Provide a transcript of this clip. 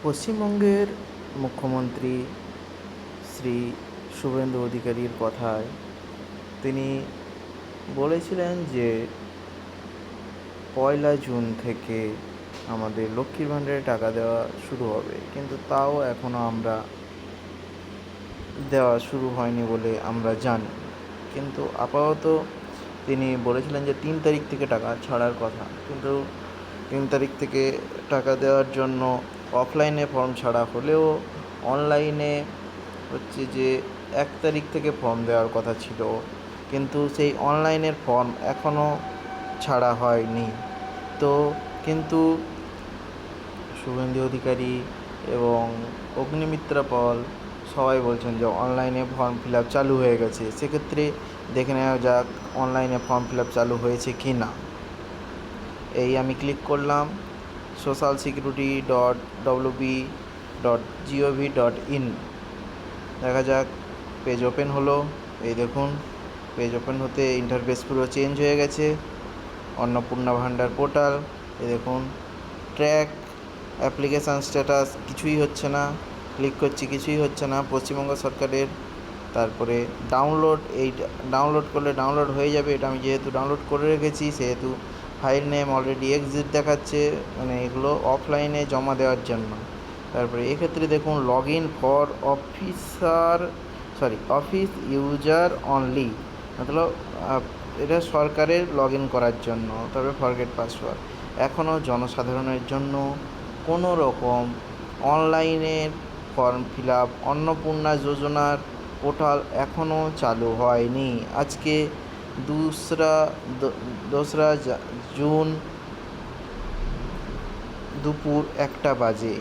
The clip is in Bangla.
পশ্চিমবঙ্গের মুখ্যমন্ত্রী শ্রী শুভেন্দু অধিকারীর কথায় তিনি বলেছিলেন যে 1 জুন থেকে আমাদের লক্ষ্মীর ভাণ্ডারে টাকা দেওয়া শুরু হবে, কিন্তু তাও এখনও দেওয়া শুরু হয়নি বলে আমরা জানি। কিন্তু আপাতত তিনি বলেছিলেন যে 3 তারিখ থেকে টাকা ছাড়ার কথা, কিন্তু 3 তারিখ থেকে টাকা দেওয়ার জন্য অফলাইনে ফর্ম ছাড়া হলেও অনলাইনে হচ্ছে যে 1 তারিখ থেকে ফর্ম দেওয়ার কথা ছিল, কিন্তু সেই অনলাইনের ফর্ম এখনও ছাড়া হয়নি। তো কিন্তু শুভেন্দু অধিকারী এবং অগ্নিমিত্রা পল সবাই বলছেন যে অনলাইনে ফর্ম ফিল আপ চালু হয়ে গেছে। সেক্ষেত্রে দেখে নেওয়া যাক অনলাইনে ফর্ম ফিল আপ চালু হয়েছে কি না। আমি ক্লিক করলাম socialsecurity.wb.gov.in। দেখা যাক, পেজ ওপেন হলো। দেখুন, পেজ ওপেন হতে ইন্টারফেস পুরো চেঞ্জ হয়ে গেছে। অন্নপূর্ণা ভাণ্ডার পোর্টাল, দেখুন ট্র্যাক অ্যাপ্লিকেশান স্ট্যাটাস, কিছুই হচ্ছে না। ক্লিক করছি, কিছুই হচ্ছে না পশ্চিমবঙ্গ সরকারের। তারপরে ডাউনলোড করলে ডাউনলোড হয়ে যাবে। এটা আমি যেহেতু ডাউনলোড করে রেখেছি, সেহেতু ফাইল নেম অলরেডি এক্সিট দেখাচ্ছে, মানে এগুলো অফলাইনে জমা দেওয়ার জন্য। তারপরে এক্ষেত্রে দেখুন log in for office user only, মতলব এটা সরকারের লগ ইন করার জন্য। তবে ফরগেট পাসওয়ার্ড, এখনও জনসাধারণের জন্য কোনো রকম অনলাইনের ফর্ম ফিল আপ অন্নপূর্ণা যোজনার পোর্টাল এখনও চালু হয়নি। আজকে 2রা জুন দুপুর 1টা বাজে।